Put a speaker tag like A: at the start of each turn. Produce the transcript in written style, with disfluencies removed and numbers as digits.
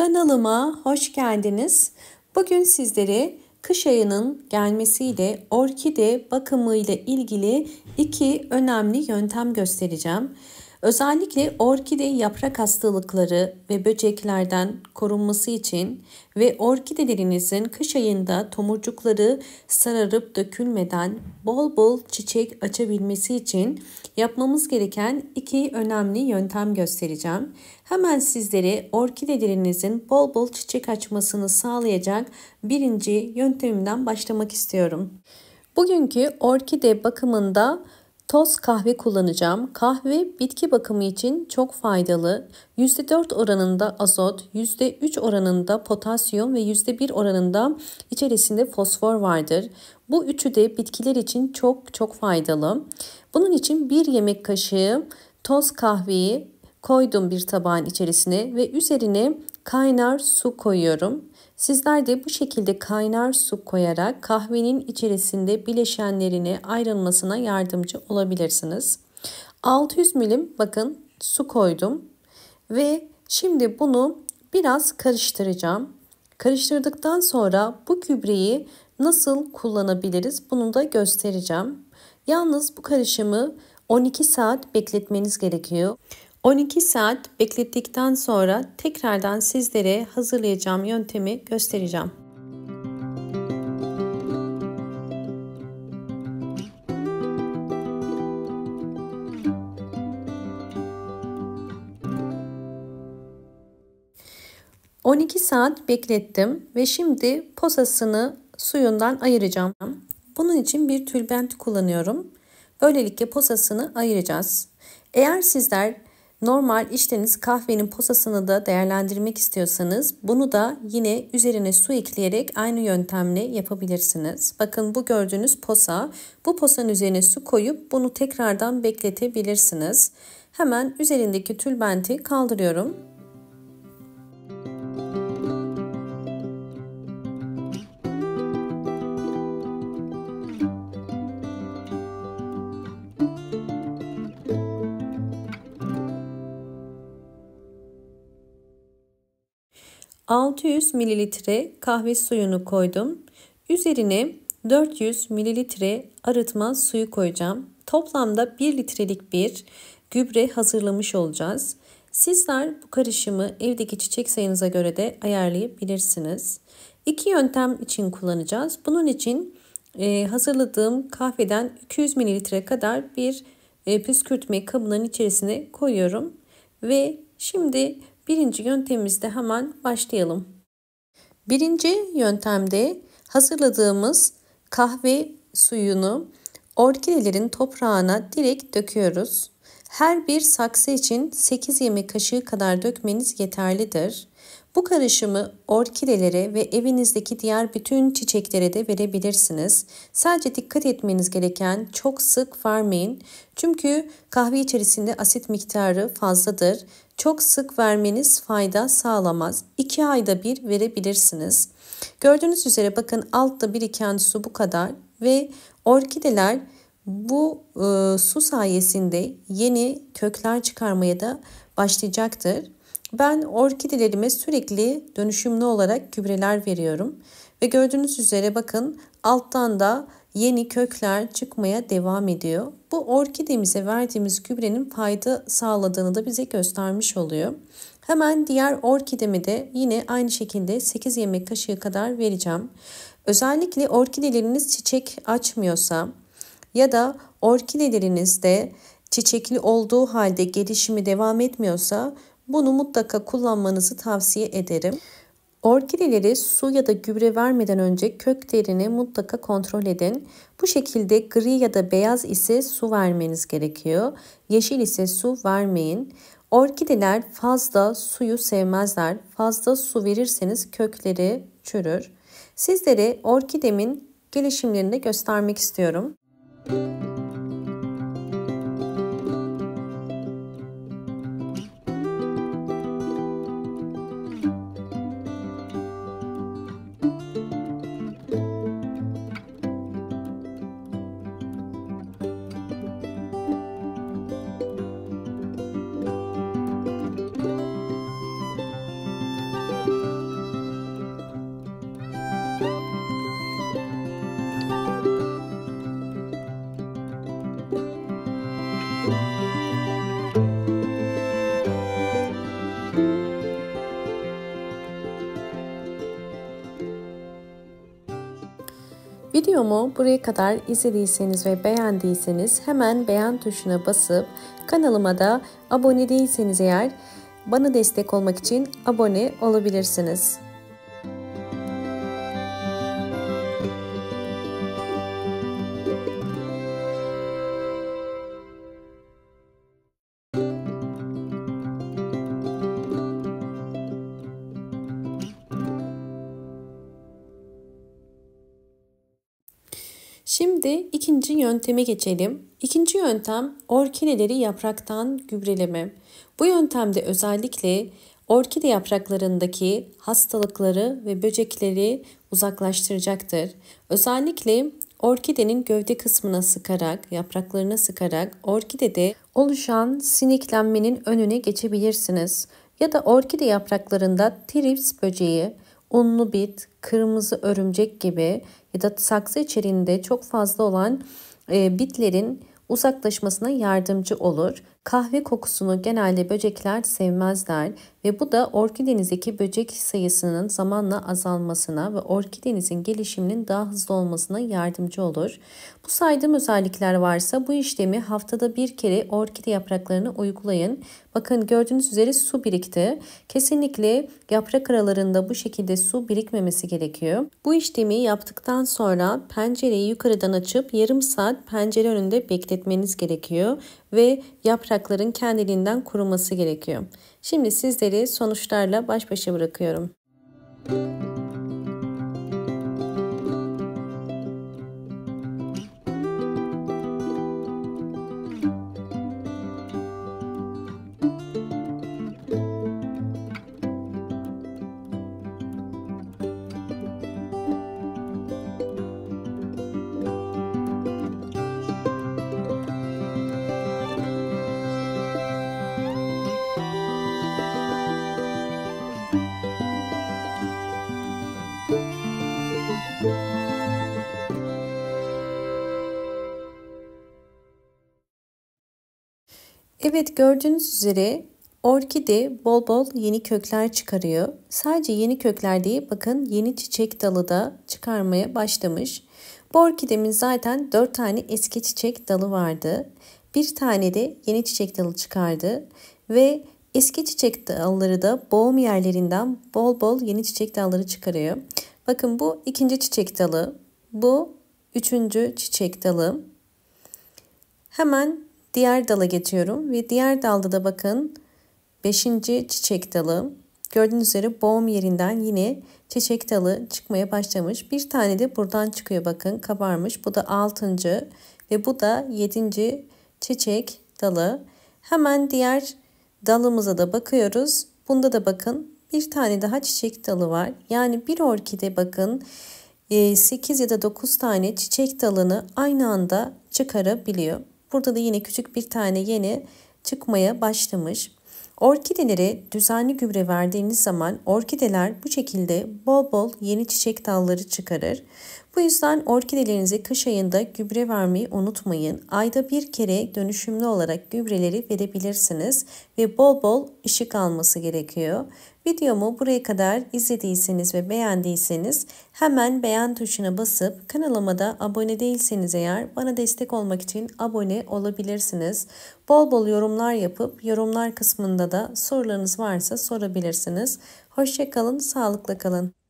A: Kanalıma hoş geldiniz. Bugün sizlere kış ayının gelmesiyle orkide bakımı ile ilgili iki önemli yöntem göstereceğim. Özellikle orkide yaprak hastalıkları ve böceklerden korunması için ve orkidelerinizin kış ayında tomurcukları sararıp dökülmeden bol bol çiçek açabilmesi için yapmamız gereken iki önemli yöntem göstereceğim. Hemen sizlere orkidelerinizin bol bol çiçek açmasını sağlayacak birinci yöntemimden başlamak istiyorum. Bugünkü orkide bakımında toz kahve kullanacağım. Kahve bitki bakımı için çok faydalı. %4 oranında azot, %3 oranında potasyum ve %1 oranında içerisinde fosfor vardır. Bu üçü de bitkiler için çok faydalı. Bunun için 1 yemek kaşığı toz kahveyi koydum bir tabağın içerisine ve üzerine kaynar su koyuyorum. Sizler de bu şekilde kaynar su koyarak kahvenin içerisinde bileşenlerine ayrılmasına yardımcı olabilirsiniz. 600 milim bakın su koydum ve şimdi bunu biraz karıştıracağım. Karıştırdıktan sonra bu gübreyi nasıl kullanabiliriz bunu da göstereceğim. Yalnız bu karışımı 12 saat bekletmeniz gerekiyor. 12 saat beklettikten sonra tekrardan sizlere hazırlayacağım yöntemi göstereceğim. ...12 saat beklettim ve şimdi posasını suyundan ayıracağım. Bunun için bir tülbent kullanıyorum. Böylelikle posasını ayıracağız. Eğer sizler normal içtiğiniz kahvenin posasını da değerlendirmek istiyorsanız bunu da yine üzerine su ekleyerek aynı yöntemle yapabilirsiniz. Bakın bu gördüğünüz posa. Bu posanın üzerine su koyup bunu tekrardan bekletebilirsiniz. Hemen üzerindeki tülbenti kaldırıyorum. ...600 mililitre kahve suyunu koydum. Üzerine 400 mililitre arıtma suyu koyacağım. Toplamda 1 litrelik bir gübre hazırlamış olacağız. Sizler bu karışımı evdeki çiçek sayınıza göre de ayarlayabilirsiniz. İki yöntem için kullanacağız. Bunun için hazırladığım kahveden 200 mililitre kadar bir püskürtme kabının içerisine koyuyorum. Ve şimdi birinci yöntemimizde hemen başlayalım. Birinci yöntemde hazırladığımız kahve suyunu orkidelerin toprağına direkt döküyoruz. Her bir saksı için 8 yemek kaşığı kadar dökmeniz yeterlidir. Bu karışımı orkidelere ve evinizdeki diğer bütün çiçeklere de verebilirsiniz. Sadece dikkat etmeniz gereken çok sık vermeyin. Çünkü kahve içerisinde asit miktarı fazladır. Çok sık vermeniz fayda sağlamaz. 2 ayda bir verebilirsiniz. Gördüğünüz üzere bakın altta biriken su bu kadar ve orkideler bu su sayesinde yeni kökler çıkarmaya da başlayacaktır. Ben orkidelerime sürekli dönüşümlü olarak gübreler veriyorum. Ve gördüğünüz üzere bakın alttan da yeni kökler çıkmaya devam ediyor. Bu orkidemize verdiğimiz gübrenin fayda sağladığını da bize göstermiş oluyor. Hemen diğer orkidemi de yine aynı şekilde 8 yemek kaşığı kadar vereceğim. Özellikle orkideleriniz çiçek açmıyorsa ya da orkidelerinizde çiçekli olduğu halde gelişimi devam etmiyorsa bunu mutlaka kullanmanızı tavsiye ederim. Orkideleri su ya da gübre vermeden önce köklerini mutlaka kontrol edin. Bu şekilde gri ya da beyaz ise su vermeniz gerekiyor. Yeşil ise su vermeyin. Orkideler fazla suyu sevmezler. Fazla su verirseniz kökleri çürür. Sizlere orkidemin gelişimlerini de göstermek istiyorum. Videomu buraya kadar izlediyseniz ve beğendiyseniz hemen beğen tuşuna basıp kanalıma da abone değilseniz eğer bana destek olmak için abone olabilirsiniz. Şimdi ikinci yönteme geçelim. İkinci yöntem orkideleri yapraktan gübreleme. Bu yöntemde özellikle orkide yapraklarındaki hastalıkları ve böcekleri uzaklaştıracaktır. Özellikle orkidenin gövde kısmına sıkarak, yapraklarına sıkarak orkidede oluşan sineklenmenin önüne geçebilirsiniz. Ya da orkide yapraklarında trips böceği, unlu bit, kırmızı örümcek gibi ya da saksı içerisinde çok fazla olan bitlerin uzaklaşmasına yardımcı olur. Kahve kokusunu genelde böcekler sevmezler ve bu da orkidenizdeki böcek sayısının zamanla azalmasına ve orkidenizin gelişiminin daha hızlı olmasına yardımcı olur. Bu saydığım özellikler varsa bu işlemi haftada bir kere orkide yapraklarına uygulayın. Bakın gördüğünüz üzere su birikti. Kesinlikle yaprak aralarında bu şekilde su birikmemesi gerekiyor. Bu işlemi yaptıktan sonra pencereyi yukarıdan açıp yarım saat pencere önünde bekletmeniz gerekiyor ve yaprakların kendiliğinden kuruması gerekiyor. Şimdi sizleri sonuçlarla baş başa bırakıyorum. Evet, gördüğünüz üzere orkide bol bol yeni kökler çıkarıyor. Sadece yeni kökler değil, bakın yeni çiçek dalı da çıkarmaya başlamış. Bu orkidemin zaten 4 tane eski çiçek dalı vardı. Bir tane de yeni çiçek dalı çıkardı ve eski çiçek dalları da boğum yerlerinden bol bol yeni çiçek dalları çıkarıyor. Bakın bu ikinci çiçek dalı, bu üçüncü çiçek dalı. Hemen diğer dala geçiyorum ve diğer dalda da bakın 5. çiçek dalı. Gördüğünüz üzere boğum yerinden yine çiçek dalı çıkmaya başlamış. Bir tane de buradan çıkıyor, bakın kabarmış. Bu da 6. ve bu da 7. çiçek dalı. Hemen diğer dalımıza da bakıyoruz. Bunda da bakın bir tane daha çiçek dalı var. Yani bir orkide bakın 8 ya da 9 tane çiçek dalını aynı anda çıkarabiliyor. Burada da yine küçük bir tane yeni çıkmaya başlamış. Orkidelere düzenli gübre verdiğiniz zaman orkideler bu şekilde bol bol yeni çiçek dalları çıkarır. Bu yüzden orkidelerinize kış ayında gübre vermeyi unutmayın. Ayda bir kere dönüşümlü olarak gübreleri verebilirsiniz ve bol bol ışık alması gerekiyor. Videomu buraya kadar izlediyseniz ve beğendiyseniz hemen beğen tuşuna basıp kanalıma da abone değilseniz eğer bana destek olmak için abone olabilirsiniz. Bol bol yorumlar yapıp yorumlar kısmında da sorularınız varsa sorabilirsiniz. Hoşça kalın, sağlıkla kalın.